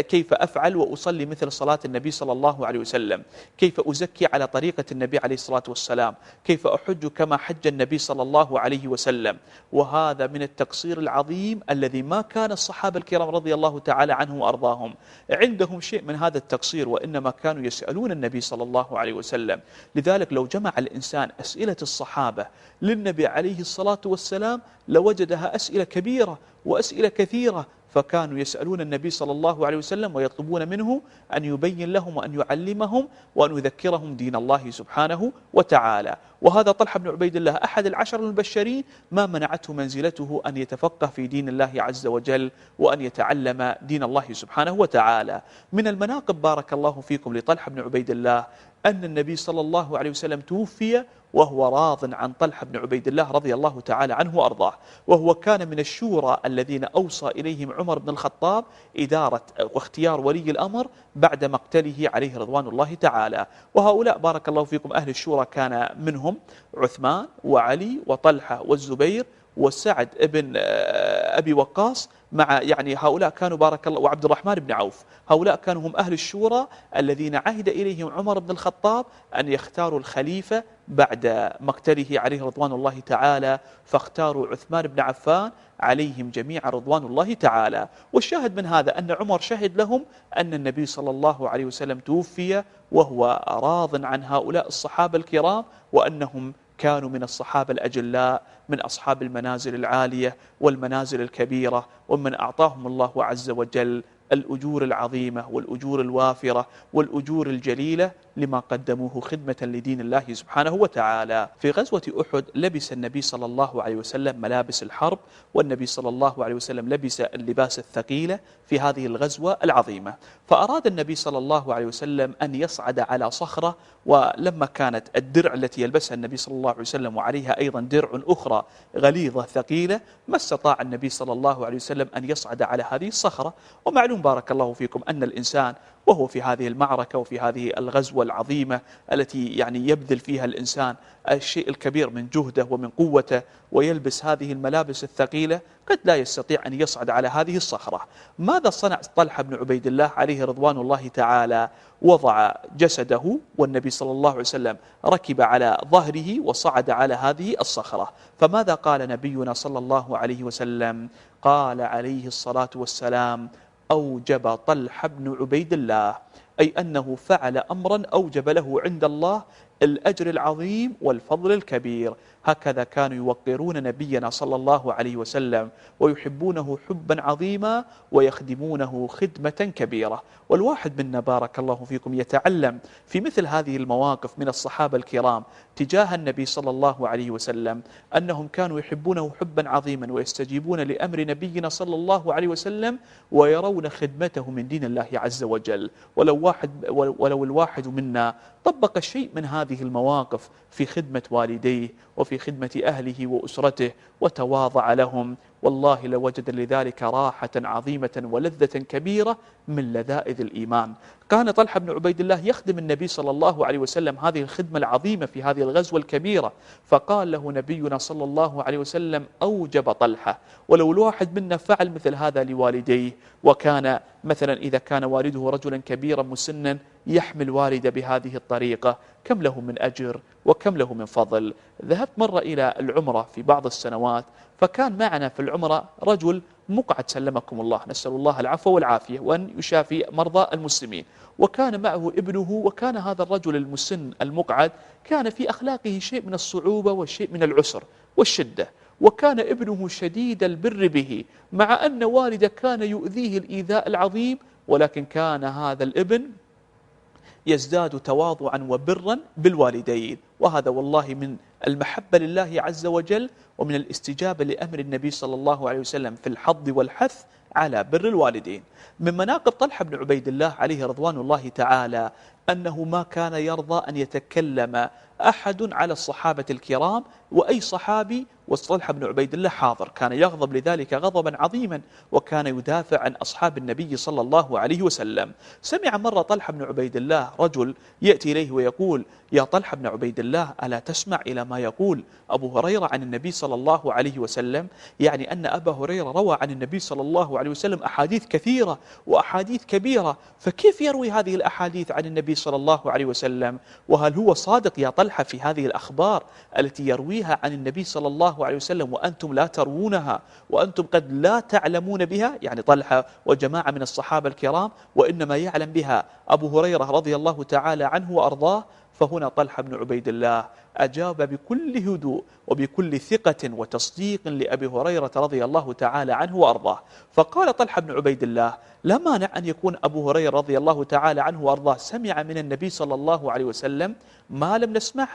كيف أفعل وأصلي مثل صلاة النبي صلى الله عليه وسلم، كيف أزكي على طريقة النبي عليه الصلاة والسلام، كيف أحج كما حج النبي صلى الله عليه وسلم. وهذا من التقصير العظيم الذي ما كان الصحابة الكرام رضي الله تعالى عنهم وأرضاهم عندهم شيء من هذا التقصير، وإنما كانوا يسألون النبي صلى الله عليه وسلم. لذلك لو جمع الإنسان أسئلة الصحابة للنبي عليه الصلاة والسلام لوجدها أسئلة كبيرة وأسئلة كثيرة، فكانوا يسألون النبي صلى الله عليه وسلم ويطلبون منه أن يبين لهم وأن يعلمهم وأن يذكرهم دين الله سبحانه وتعالى. وهذا طلحة بن عبيد الله أحد العشر المبشرين ما منعته منزلته أن يتفقه في دين الله عز وجل وأن يتعلم دين الله سبحانه وتعالى. من المناقب بارك الله فيكم لطلحة بن عبيد الله أن النبي صلى الله عليه وسلم توفي وهو راض عن طلحة بن عبيد الله رضي الله تعالى عنه وأرضاه، وهو كان من الشورى الذين أوصى إليهم عمر بن الخطاب إدارة واختيار ولي الأمر بعد مقتله عليه رضوان الله تعالى. وهؤلاء بارك الله فيكم أهل الشورى كان منهم عثمان وعلي وطلحة والزبير وسعد ابن أبي وقاص مع يعني هؤلاء كانوا بارك الله، وعبد الرحمن بن عوف، هؤلاء كانوا هم أهل الشورى الذين عهد إليهم عمر بن الخطاب أن يختاروا الخليفة بعد مقتله عليه رضوان الله تعالى، فاختاروا عثمان بن عفان عليهم جميعا رضوان الله تعالى. والشاهد من هذا أن عمر شهد لهم أن النبي صلى الله عليه وسلم توفي وهو راض عن هؤلاء الصحابة الكرام، وأنهم كانوا من الصحابة الأجلاء، من أصحاب المنازل العالية والمنازل الكبيرة، ومن أعطاهم الله عز وجل الأجور العظيمة والأجور الوافرة والأجور الجليلة لما قدموه خدمة لدين الله سبحانه وتعالى. في غزوة أحد لبس النبي صلى الله عليه وسلم ملابس الحرب، والنبي صلى الله عليه وسلم لبس اللباس الثقيلة في هذه الغزوة العظيمة. فأراد النبي صلى الله عليه وسلم أن يصعد على صخرة، ولما كانت الدرع التي يلبسها النبي صلى الله عليه وسلم وعليها أيضا درع أخرى غليظة ثقيلة، ما استطاع النبي صلى الله عليه وسلم أن يصعد على هذه الصخرة. ومعلوم بارك الله فيكم أن الإنسان وهو في هذه المعركة وفي هذه الغزوة العظيمة التي يعني يبذل فيها الإنسان الشيء الكبير من جهده ومن قوته، ويلبس هذه الملابس الثقيلة، قد لا يستطيع أن يصعد على هذه الصخرة. ماذا صنع طلحة بن عبيد الله عليه رضوان الله تعالى؟ وضع جسده، والنبي صلى الله عليه وسلم ركب على ظهره وصعد على هذه الصخرة. فماذا قال نبينا صلى الله عليه وسلم؟ قال عليه الصلاة والسلام: أوجب طلحة بن عبيد الله، أي أنه فعل أمرا أوجب له عند الله الأجر العظيم والفضل الكبير. هكذا كانوا يوقرون نبينا صلى الله عليه وسلم ويحبونه حبا عظيما ويخدمونه خدمة كبيرة. والواحد منا بارك الله فيكم يتعلم في مثل هذه المواقف من الصحابة الكرام تجاه النبي صلى الله عليه وسلم أنهم كانوا يحبونه حبا عظيما ويستجيبون لأمر نبينا صلى الله عليه وسلم ويرون خدمته من دين الله عز وجل. ولو الواحد منا طبق شيء من هذه المواقف في خدمة والديه وفي خدمة أهله وأسرته وتواضع لهم، والله لوجد لذلك راحة عظيمة ولذة كبيرة من لذائذ الإيمان. كان طلحة بن عبيد الله يخدم النبي صلى الله عليه وسلم هذه الخدمة العظيمة في هذه الغزوة الكبيرة، فقال له نبينا صلى الله عليه وسلم: أوجب طلحة. ولو الواحد منا فعل مثل هذا لوالديه، وكان مثلا إذا كان والده رجلا كبيرا مسنا يحمل والده بهذه الطريقة، كم له من أجر وكم له من فضل. ذهبت مرة إلى العمرة في بعض السنوات، فكان معنا في العمرة رجل مقعد سلمكم الله، نسأل الله العفو والعافية وأن يشافي مرضى المسلمين، وكان معه ابنه. وكان هذا الرجل المسن المقعد كان في أخلاقه شيء من الصعوبة والشيء من العسر والشدة، وكان ابنه شديد البر به، مع أن والده كان يؤذيه الإيذاء العظيم، ولكن كان هذا الابن يزداد تواضعا وبرا بالوالدين. وهذا والله من المحبة لله عز وجل ومن الاستجابة لأمر النبي صلى الله عليه وسلم في الحض والحث على بر الوالدين. من مناقب طلحة بن عبيد الله عليه رضوان الله تعالى أنه ما كان يرضى أن يتكلم أحد على الصحابة الكرام، وأي صحابي وطلحة بن عبيد الله حاضر كان يغضب لذلك غضبا عظيما، وكان يدافع عن أصحاب النبي صلى الله عليه وسلم. سمع مرة طلحة بن عبيد الله رجل يأتي إليه ويقول: يا طلحة بن عبيد الله، ألا تسمع إلى ما يقول أبو هريرة عن النبي صلى الله عليه وسلم؟ يعني أن أبا هريرة روى عن النبي صلى الله عليه وسلم أحاديث كثيرة وأحاديث كبيرة، فكيف يروي هذه الأحاديث عن النبي صلى الله عليه وسلم؟ وهل هو صادق يا طلحة في هذه الأخبار التي يرويها عن النبي صلى الله عليه وسلم وأنتم لا تروونها وأنتم قد لا تعلمون بها؟ يعني طلحة وجماعة من الصحابة الكرام، وإنما يعلم بها أبو هريرة رضي الله تعالى عنه وأرضاه. فهنا طلحة بن عبيد الله أجاب بكل هدوء وبكل ثقة وتصديق لأبي هريرة رضي الله تعالى عنه وأرضاه. فقال طلحة بن عبيد الله: لا مانع أن يكون أبو هريرة رضي الله تعالى عنه وأرضاه سمع من النبي صلى الله عليه وسلم ما لم نسمع،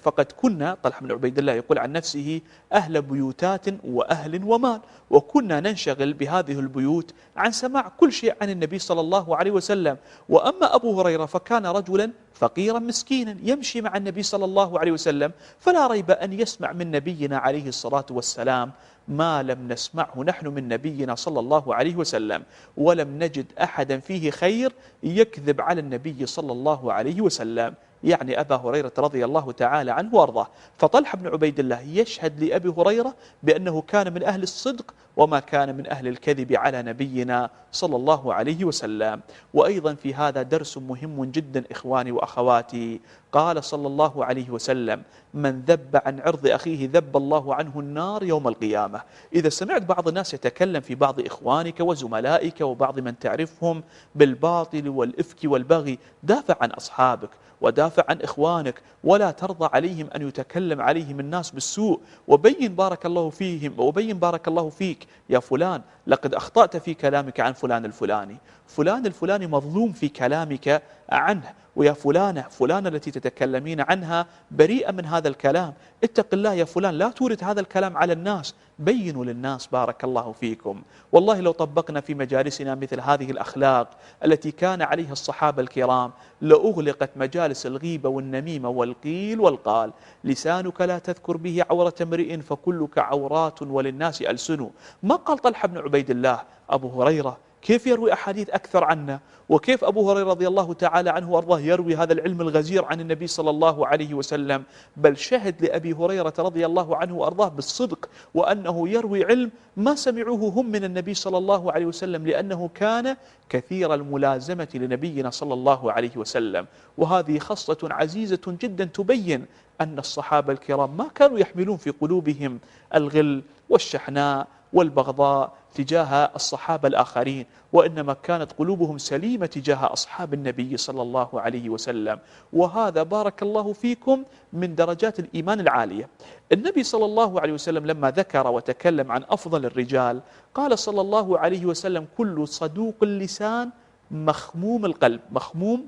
فقد كنا، طلحة بن عبيد الله يقول عن نفسه: أهل بيوتات وأهل ومال، وكنا ننشغل بهذه البيوت عن سماع كل شيء عن النبي صلى الله عليه وسلم. وأما أبو هريرة فكان رجلا فقيرا مسكينا يمشي مع النبي صلى الله عليه وسلم، فلا ريب أن يسمع من نبينا عليه الصلاة والسلام ما لم نسمعه نحن من نبينا صلى الله عليه وسلم. ولم نجد أحدا فيه خير يكذب على النبي صلى الله عليه وسلم. يعني أبا هريرة رضي الله تعالى عنه وأرضاه. فطلحة بن عبيد الله يشهد لأبي هريرة بأنه كان من أهل الصدق وما كان من أهل الكذب على نبينا صلى الله عليه وسلم. وأيضا في هذا درس مهم جدا إخواني وأخواتي. قال صلى الله عليه وسلم: من ذب عن عرض أخيه ذب الله عنه النار يوم القيامة. إذا سمعت بعض الناس يتكلم في بعض إخوانك وزملائك وبعض من تعرفهم بالباطل والإفك والبغي، دافع عن أصحابك ودافع عن إخوانك، ولا ترضى عليهم أن يتكلم عليهم الناس بالسوء، وبين بارك الله فيهم وبين بارك الله فيك يا فلان، لقد أخطأت في كلامك عن فلان الفلاني، فلان الفلاني مظلوم في كلامك عنه، ويا فلانة التي تتكلمين عنها بريئة من هذا الكلام، اتق الله يا فلان، لا تورد هذا الكلام على الناس، بينوا للناس بارك الله فيكم. والله لو طبقنا في مجالسنا مثل هذه الأخلاق التي كان عليها الصحابة الكرام لأغلقت مجالس الغيبة والنميمة والقيل والقال. لسانك لا تذكر به عورة امرئ فكلك عورات وللناس ألسن. ما قال طلحة بن عبيد الله أبو هريرة كيف يروي أحاديث أكثر عنا، وكيف أبو هريرة رضي الله تعالى عنه وأرضاه يروي هذا العلم الغزير عن النبي صلى الله عليه وسلم، بل شهد لأبي هريرة رضي الله عنه وأرضاه بالصدق، وأنه يروي علم ما سمعوه هم من النبي صلى الله عليه وسلم، لأنه كان كثير الملازمة لنبينا صلى الله عليه وسلم. وهذه خصلة عزيزة جدا تبين أن الصحابة الكرام ما كانوا يحملون في قلوبهم الغل والشحناء والبغضاء تجاه الصحابة الآخرين، وإنما كانت قلوبهم سليمة تجاه أصحاب النبي صلى الله عليه وسلم. وهذا بارك الله فيكم من درجات الإيمان العالية. النبي صلى الله عليه وسلم لما ذكر وتكلم عن أفضل الرجال قال صلى الله عليه وسلم: كل صدوق اللسان مخموم القلب، مخموم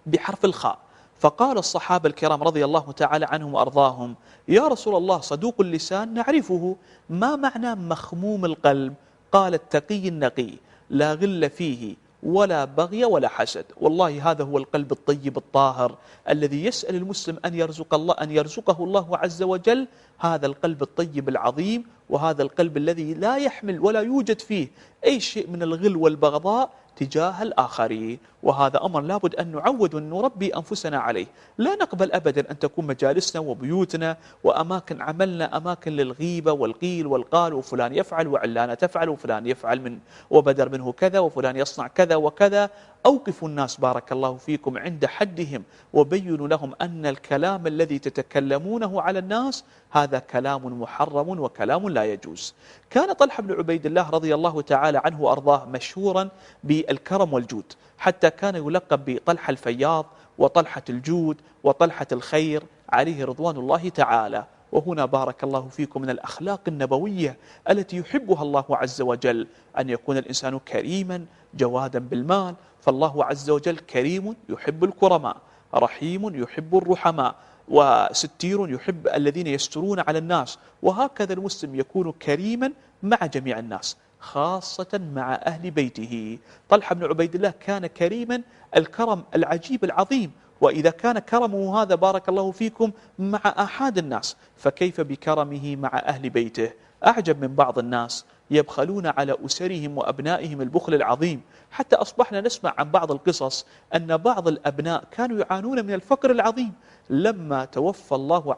بحرف الخاء. فقال الصحابة الكرام رضي الله تعالى عنهم وأرضاهم: يا رسول الله صدوق اللسان نعرفه، ما معنى مخموم القلب؟ قال: التقي النقي لا غل فيه ولا بغي ولا حسد. والله هذا هو القلب الطيب الطاهر الذي يسأل المسلم أن يرزقه الله عز وجل هذا القلب الطيب العظيم، وهذا القلب الذي لا يحمل ولا يوجد فيه أي شيء من الغل والبغضاء تجاه الآخرين. وهذا أمر لابد أن نعود ونربي أنفسنا عليه. لا نقبل أبدا أن تكون مجالسنا وبيوتنا وأماكن عملنا أماكن للغيبة والقيل والقال، وفلان يفعل وعلانة تفعل وفلان يفعل من وبدر منه كذا وفلان يصنع كذا وكذا. أوقفوا الناس بارك الله فيكم عند حدهم، وبينوا لهم أن الكلام الذي تتكلمونه على الناس هذا كلام محرم وكلام لا يجوز. كان طلحة بن عبيد الله رضي الله تعالى عنه وأرضاه مشهورا بالكرم والجود، حتى كان يلقب بطلحة الفياض وطلحة الجود وطلحة الخير عليه رضوان الله تعالى. وهنا بارك الله فيكم من الأخلاق النبوية التي يحبها الله عز وجل أن يكون الإنسان كريما جوادا بالمال، فالله عز وجل كريم يحب الكرماء، رحيم يحب الرحماء، وستير يحب الذين يسترون على الناس. وهكذا المسلم يكون كريما مع جميع الناس، خاصة مع أهل بيته. طلحة بن عبيد الله كان كريما الكرم العجيب العظيم، وإذا كان كرمه هذا بارك الله فيكم مع أحد الناس، فكيف بكرمه مع أهل بيته؟ أعجب من بعض الناس يبخلون على أسرهم وأبنائهم البخل العظيم، حتى أصبحنا نسمع عن بعض القصص أن بعض الأبناء كانوا يعانون من الفقر العظيم، لما توفى الله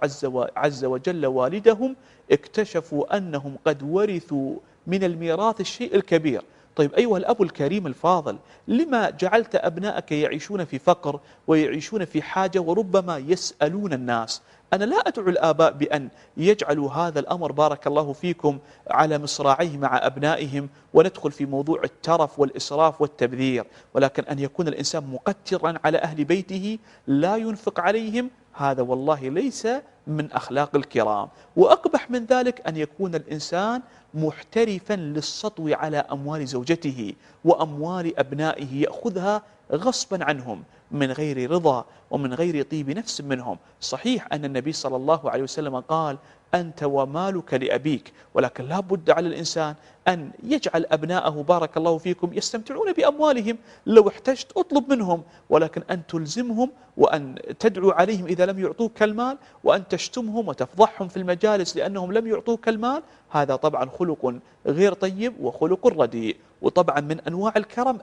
عز وجل والدهم اكتشفوا أنهم قد ورثوا من الميراث الشيء الكبير. طيب أيها الأب الكريم الفاضل، لما جعلت أبنائك يعيشون في فقر ويعيشون في حاجة وربما يسألون الناس؟ أنا لا أدعو الآباء بأن يجعلوا هذا الأمر بارك الله فيكم على مصراعيه مع أبنائهم وندخل في موضوع الترف والإسراف والتبذير، ولكن أن يكون الإنسان مقترا على أهل بيته لا ينفق عليهم، هذا والله ليس من أخلاق الكرام. وأقبح من ذلك أن يكون الإنسان محترفا للسطو على أموال زوجته وأموال أبنائه، يأخذها غصبا عنهم من غير رضا ومن غير طيب نفس منهم. صحيح أن النبي صلى الله عليه وسلم قال: أنت ومالك لأبيك، ولكن لا بد على الإنسان أن يجعل أبناءه بارك الله فيكم يستمتعون بأموالهم، لو احتجت أطلب منهم، ولكن أن تلزمهم وأن تدعو عليهم إذا لم يعطوك المال، وأن تشتمهم وتفضحهم في المجالس لأنهم لم يعطوك المال، هذا طبعا خلق غير طيب وخلق رديء. وطبعا من أنواع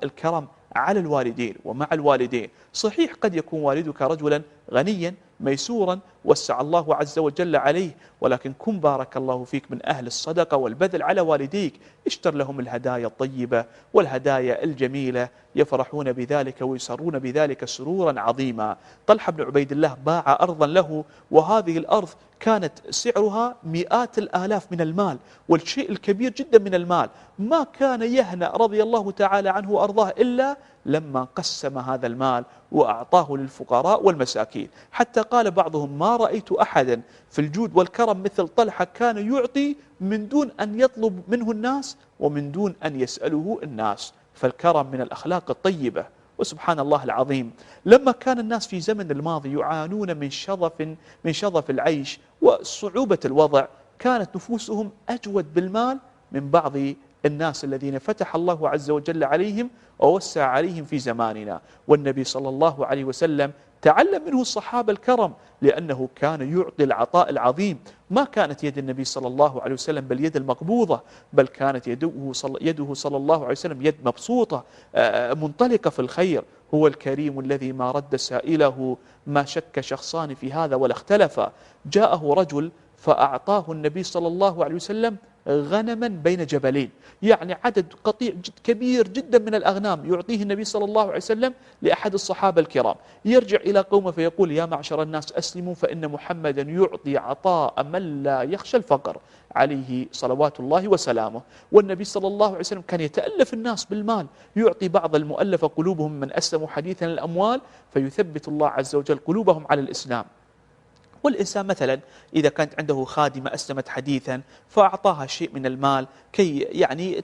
الكرم على الوالدين ومع الوالدين. صحيح قد يكون والدك رجلا غنيا ميسورا وسع الله عز وجل عليه، ولكن كن بارك الله فيك من أهل الصدقة والبذل على والديك. اشتر لهم الهدايا الطيبة والهدايا الجميلة، يفرحون بذلك ويسرون بذلك سرورا عظيما. طلحة بن عبيد الله باع أرضا له، وهذه الأرض كانت سعرها مئات الآلاف من المال، والشيء الكبير جدا من المال. ما كان يهنأ رضي الله تعالى عنه وأرضاه إلا لما قسم هذا المال وأعطاه للفقراء والمساكين، حتى قال بعضهم: ما رأيت أحدا في الجود والكرم مثل طلحة، كان يعطي من دون أن يطلب منه الناس ومن دون أن يسأله الناس. فالكرم من الأخلاق الطيبة. وسبحان الله العظيم، لما كان الناس في زمن الماضي يعانون من شظف العيش وصعوبة الوضع، كانت نفوسهم أجود بالمال من بعض الناس الذين فتح الله عز وجل عليهم ووسع عليهم في زماننا. والنبي صلى الله عليه وسلم تعلم منه الصحابة الكرم، لأنه كان يعطي العطاء العظيم. ما كانت يد النبي صلى الله عليه وسلم باليد المقبوضة، بل كانت يده صلى الله عليه وسلم يد مبسوطة منطلقة في الخير. هو الكريم الذي ما رد سائله، ما شك شخصان في هذا ولا اختلفا. جاءه رجل فأعطاه النبي صلى الله عليه وسلم غنما بين جبلين، يعني عدد قطيع كبير جدا من الأغنام يعطيه النبي صلى الله عليه وسلم لأحد الصحابة الكرام. يرجع إلى قومه فيقول: يا معشر الناس أسلموا، فإن محمدا يعطي عطاء من لا يخشى الفقر، عليه صلوات الله وسلامه. والنبي صلى الله عليه وسلم كان يتألف الناس بالمال، يعطي بعض المؤلف قلوبهم من أسلموا حديثا الأموال، فيثبت الله عز وجل قلوبهم على الإسلام. والإنسان مثلا إذا كانت عنده خادمة أسلمت حديثا فأعطاها شيء من المال كي يعني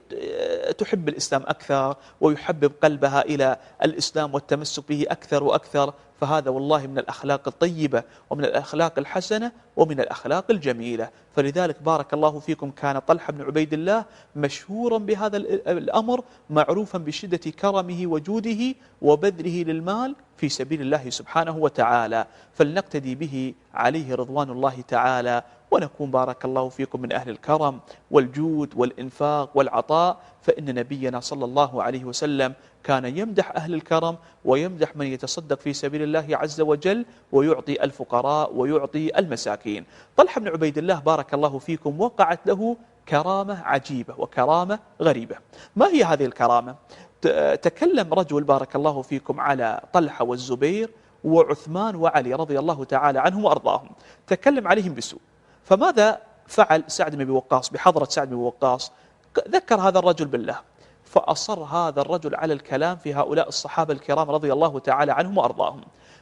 تحب الإسلام أكثر ويحبب قلبها إلى الإسلام والتمسك به أكثر وأكثر، فهذا والله من الأخلاق الطيبة ومن الأخلاق الحسنة ومن الأخلاق الجميلة. فلذلك بارك الله فيكم كان طلحة بن عبيد الله مشهورا بهذا الأمر، معروفا بشدة كرمه وجوده وبذله للمال في سبيل الله سبحانه وتعالى. فلنقتدي به عليه رضوان الله تعالى، ونكون بارك الله فيكم من أهل الكرم والجود والإنفاق والعطاء. فإن نبينا صلى الله عليه وسلم كان يمدح أهل الكرم ويمدح من يتصدق في سبيل الله عز وجل ويعطي الفقراء ويعطي المساكين. طلحة بن عبيد الله بارك الله فيكم وقعت له كرامة عجيبة وكرامة غريبة. ما هي هذه الكرامة؟ تكلم رجل بارك الله فيكم على طلحة والزبير وعثمان وعلي رضي الله تعالى عنهم وأرضاهم، تكلم عليهم بسوء. فماذا فعل سعد بن أبي وقاص بحضرة سعد بن أبي وقاص؟ ذكر هذا الرجل بالله، فأصر هذا الرجل على الكلام في هؤلاء الصحابة الكرام رضي الله تعالى عنهم وأرضاهم.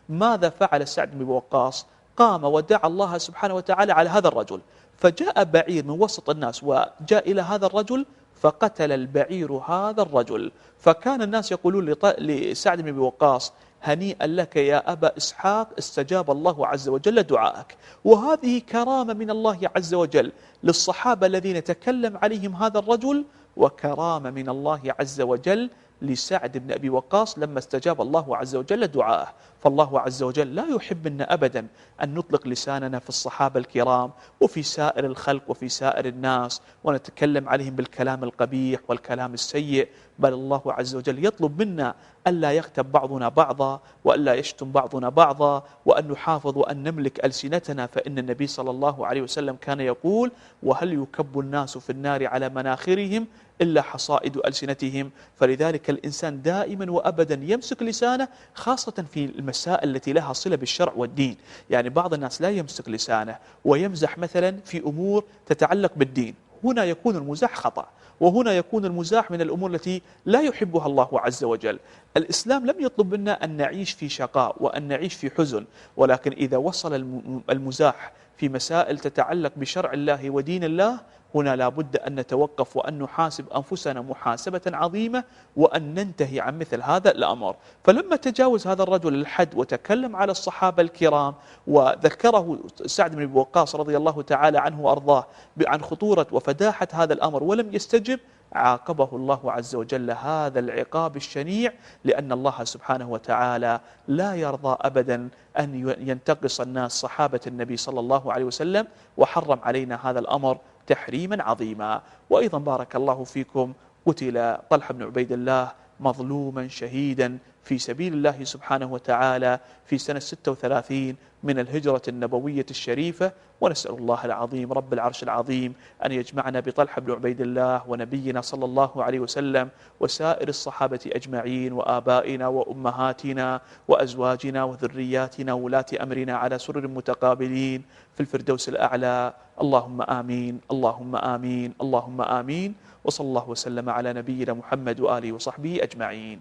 ماذا فعل سعد بن أبي وقاص؟ قام ودعا الله سبحانه وتعالى على هذا الرجل، فجاء بعير من وسط الناس وجاء إلى هذا الرجل فقتل البعير هذا الرجل. فكان الناس يقولون لسعد بن أبي وقاص: هنيئا لك يا أبا إسحاق، استجاب الله عز وجل دعاءك. وهذه كرامة من الله عز وجل للصحابة الذين تكلم عليهم هذا الرجل، وكرامة من الله عز وجل لسعد بن أبي وقاص لما استجاب الله عز وجل دعاءه. فالله عز وجل لا يحب منا أبدا أن نطلق لساننا في الصحابة الكرام وفي سائر الخلق وفي سائر الناس ونتكلم عليهم بالكلام القبيح والكلام السيء، بل الله عز وجل يطلب منا ألا يغتب بعضنا بعضا وألا يشتم بعضنا بعضا، وأن نحافظ وأن نملك ألسنتنا. فإن النبي صلى الله عليه وسلم كان يقول: وهل يكب الناس في النار على مناخرهم إلا حصائد ألسنتهم. فلذلك الإنسان دائما وأبدا يمسك لسانه، خاصة في المسائل التي لها صلة بالشرع والدين. يعني بعض الناس لا يمسك لسانه ويمزح مثلا في أمور تتعلق بالدين، هنا يكون المزاح خطأ، وهنا يكون المزاح من الأمور التي لا يحبها الله عز وجل. الإسلام لم يطلب منا أن نعيش في شقاء وأن نعيش في حزن، ولكن إذا وصل المزاح في مسائل تتعلق بشرع الله ودين الله، هنا لا بد أن نتوقف وأن نحاسب أنفسنا محاسبة عظيمة وأن ننتهي عن مثل هذا الأمر. فلما تجاوز هذا الرجل الحد وتكلم على الصحابة الكرام وذكره سعد بن أبي وقاص رضي الله تعالى عنه وأرضاه عن خطورة وفداحة هذا الأمر ولم يستجب، عاقبه الله عز وجل هذا العقاب الشنيع، لأن الله سبحانه وتعالى لا يرضى أبدا أن ينتقص الناس صحابة النبي صلى الله عليه وسلم، وحرم علينا هذا الأمر تحريما عظيما. وأيضا بارك الله فيكم قتل طلحة بن عبيد الله مظلوما شهيدا في سبيل الله سبحانه وتعالى في سنة 36 من الهجرة النبوية الشريفة. ونسأل الله العظيم رب العرش العظيم أن يجمعنا بطلحة بن عبيد الله ونبينا صلى الله عليه وسلم وسائر الصحابة أجمعين وآبائنا وأمهاتنا وأزواجنا وذرياتنا وولاة أمرنا على سرر متقابلين في الفردوس الأعلى. اللهم آمين، اللهم آمين، اللهم آمين. وصلى الله وسلم على نبينا محمد وآله وصحبه أجمعين.